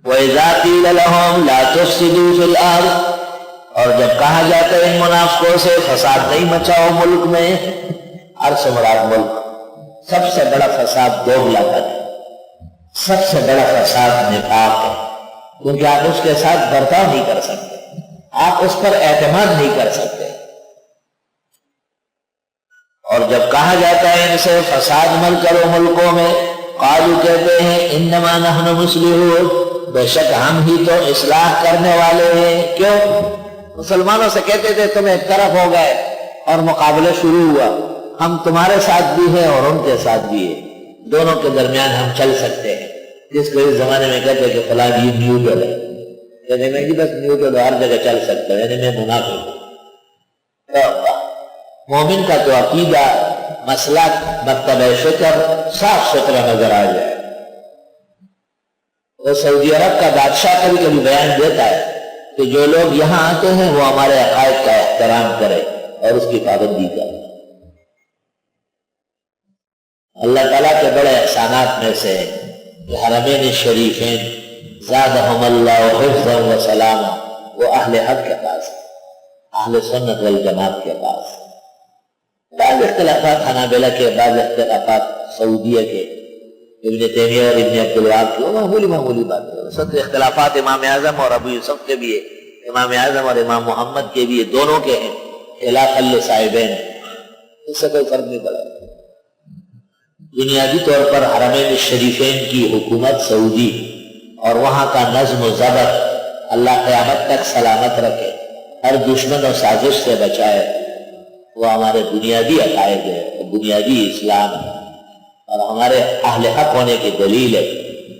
وَإِذَا قِيلَ لَهُمْ لَا تُفْسِدُوا فِي الْأَرْضِ، اور جب کہا جاتا ہے ان منافقوں سے فساد نہیں مچاؤ ملک میں، عرص مراد ملک، سب سے بڑا فساد دوغلاپن ہے، سب سے بڑا فساد نفاق ہے، کیونکہ آپ اس کے ساتھ برتاؤ نہیں کر سکتے، آپ اس پر اعتماد نہیں کر سکتے۔ اور جب کہا جاتا ہے ان سے فساد مت کرو ملکوں میں، قالوا کہتے ہیں انما نحن مصلحون، بے شک ہم ہی تو اصلاح کرنے والے ہیں۔ کیوں؟ مسلمانوں سے کہتے تھے تم ایک طرف ہو گئے اور مقابلہ شروع ہوا، ہم تمہارے ساتھ بھی ہیں اور ان کے ساتھ بھی ہیں، دونوں کے درمیان ہم چل سکتے ہیں۔ جس کو اس زمانے میں کہتے ہیں کہ فلاں یہ نیوٹرل ہے، کہتے ہیں کہ بس نیوٹرل ہر جگہ چل سکتا ہے، یعنی میں منافق ہوں۔ مومن کا تو عقیدہ، مسلک، مرتبہ فکر صاف ستھرا نظر آ جائے۔ وہ سعودی عرب کا بادشاہ کبھی کبھی بیان دیتا ہے کہ جو لوگ یہاں آتے ہیں وہ ہمارے عقائد کا احترام کرے اور اس کی پابندی کرے۔ اللہ تعالیٰ کے بڑے احسانات میں سے حرمین شریفین زادہم اللہ حفظا و سلاما، وہ اہل حق کے پاس، اہل سنت والجماعت کے پاس۔ بعض اختلافات حنابلہ کے، بعض اختلافات سعودیہ کے، ابن تیمیہ اور ابن عبدالوہاب کی، وہ معمولی بات ہے۔ سب اختلافات امام اعظم اور ابو یوسف کے بھی ہے، امام اعظم اور امام محمد کے بھی ہے، دونوں کے ہیں، خلاف لصاحبین، اس سے کوئی فرق نہیں پڑا۔ بنیادی طور پر حرمین شریفین کی حکومت سعودی اور وہاں کا نظم و ضبط اللہ قیامت تک سلامت رکھے، ہر دشمن اور سازش سے بچائے، وہ ہمارے بنیادی عقائد ہے، بنیادی اسلام ہے، اور ہمارے اہل حق ہونے کی دلیل ہے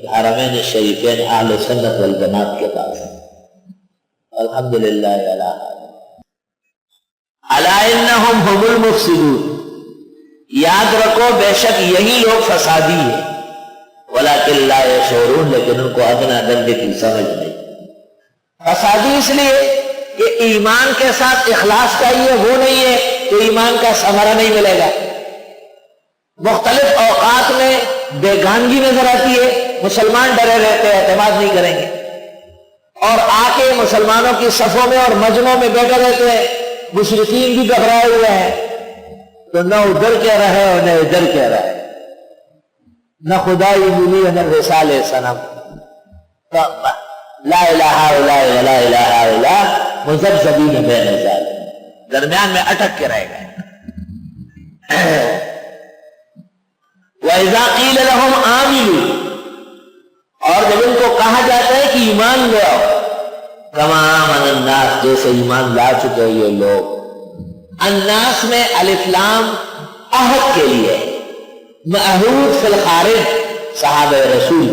کہ حرمین شریفین اہل سنت والجماعت کے پاس ہے۔ الحمدللہ علی الا انہم هم المفسدون، یاد رکھو بے شک یہی لوگ فسادی ہیں، ولکن لا یشعرون، لیکن ان کو ادنیٰ درجے کی سمجھ نہیں۔ فسادی اس لیے کہ ایمان کے ساتھ اخلاص چاہیے، وہ نہیں ہے تو ایمان کا ثمرہ نہیں ملے گا۔ مختلف اوقات میں بیگانگی نظر آتی ہے، مسلمان ڈرے رہتے ہیں، اعتماد نہیں کریں گے، اور آ کے مسلمانوں کی صفوں میں اور مجمعوں میں بیٹھے رہتے ہیں، مشرکین بھی گھبرائے ہوئے ہیں، تو نہ ادھر کہہ رہے اور نہ ادھر کہہ رہے، نہ خدائی ملی نہ رسال صنم، لا الہ الا ولا الہ الا مذبذبین بین ذلک، درمیان میں اٹک کے رہ گئے۔ وَإِذَا قِيلَ لَهُمْ آمِنُوا، اور جب ان کو کہا جاتا ہے کہ ایمان لے آؤ، كَمَا آمَنَ النَّاسُ، جیسے ایمان لا چکے یہ لوگ۔ الناس میں الف لام عہد کے لیے، معہود فی الخارج صحابہ رسول،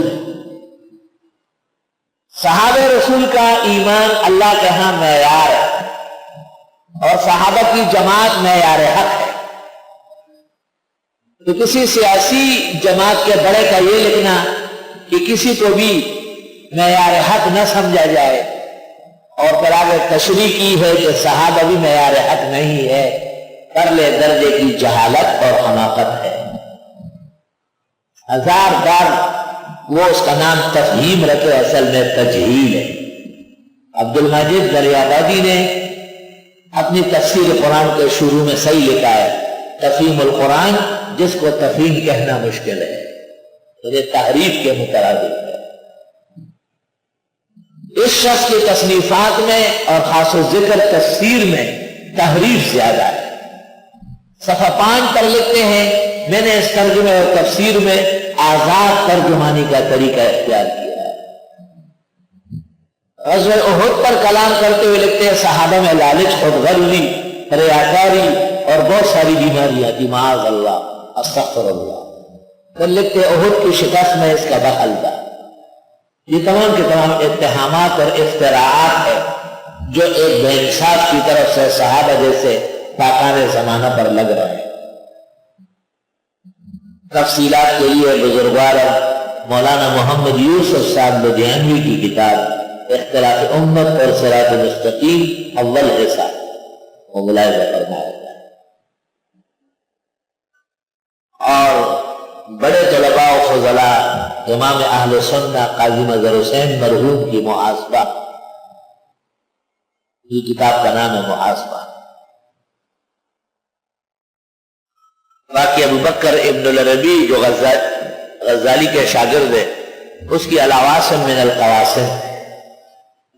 صحابہ رسول کا ایمان اللہ کے ہاں معیار ہے، اور صحابہ کی جماعت معیار حق ہے۔ تو کسی سیاسی جماعت کے بڑے کا یہ لکھنا کہ کسی کو بھی معیار حق نہ سمجھا جائے، اور پھر آگے تشریح کی ہے کہ صحابہ بھی معیار حق نہیں ہے، پرلے درجے کی جہالت اور حماقت ہے۔ ہزار بار وہ اس کا نام تفہیم رکھے، اصل میں تجہیل ہے۔ عبد المجید دریابادی نے اپنی تفسیر قرآن کے شروع میں صحیح لکھا ہے، تفہیم القرآن، جس کو تفہیم کہنا مشکل ہے، یہ تحریف کے مترادف ہے۔ اس شخص کی تصنیفات میں اور خاص ذکر تفسیر میں تحریف زیادہ ہے۔ صفحہ 5 پر لکھتے ہیں میں نے اس ترجمے اور تفسیر میں آزاد ترجمانی کا طریقہ اختیار کیا ہے۔ غزوہ احد پر کلام کرتے ہوئے لکھتے ہیں صحابہ میں لالچ، خودغرضی، ریاکاری اور بہت ساری بیماریاں تھی، معاذ اللہ، استغفر اللہ۔ پھر لکھتے احد کی شکست میں اس کا دخل تھا۔ یہ تمام کے تمام اتہامات اور افتراءات ہیں جو ایک بے انصاف کی طرف سے صحابہ جیسے پاکان زمانہ پر لگ رہے ہیں۔ تفصیلات کے لیے بزرگوار مولانا محمد یوسف صاحب لدھیانوی کی کتاب اختلاف امت اور صراط مستقیم اول حصہ وہ ملاحظہ فرمایا ہے۔ اور بڑے طلباء و فضلاء امام اہل سنہ قاضی مظہر حسین مرحوم کی محاسبہ، یہ کتاب کا نام ہے محاسبہ۔ باقی ابو بکر ابن العربی جو غزالی کے شاگرد ہے، اس کی العواصم من القواسم،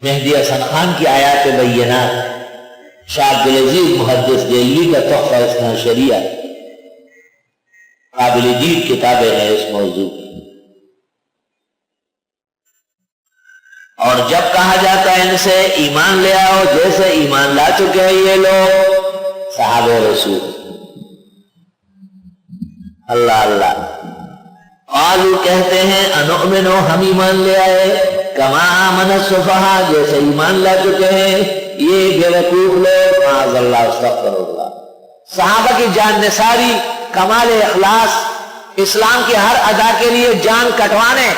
مہدی حسن خان کی آیات بینات، شاہ عبدالعزیز محدث دہلوی کا تحفہ اثنا شریعہ، قابل دید کتابیں ہیں اس موضوع کی۔ اور جب کہا جاتا ہے ان سے ایمان لے آؤ، جیسے ایمان لا چکے ہیں یہ لوگ صحابہ رسول، اللہ اللہ، قالو کہتے ہیں انؤمنو ہم ایمان لے آئے، کما آمن السفہاء جیسے ایمان لا چکے ہیں یہ بے وقوف لوگ، معاذ اللہ استغفر اللہ۔ صحابہ کی جان نثاری، کمال اخلاص، اسلام کی ہر ادا کے لیے جان کٹوانے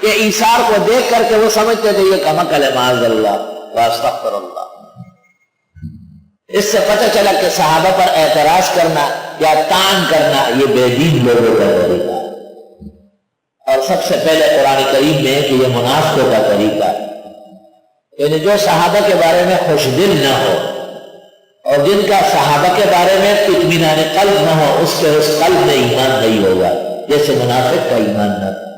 کے ایثار کو دیکھ کر کے وہ سمجھتے تھے یہ کمکل ہے، معاذ اللہ واستغفر اللہ۔ اس سے پتہ چلا کہ صحابہ پر اعتراض کرنا یا طعن کرنا یہ بے دین لوگوں کا طریقہ ہے، اور سب سے پہلے قرآن کریم میں ہے کہ یہ منافقوں کا طریقہ ہے، یعنی جو صحابہ کے بارے میں خوش دل نہ ہو اور جن کا صحابہ کے بارے میں اطمینان قلب نہ ہو، اس کے اس قلب میں ایمان نہیں ہوگا، جیسے منافق کا ایمان نہ ہو۔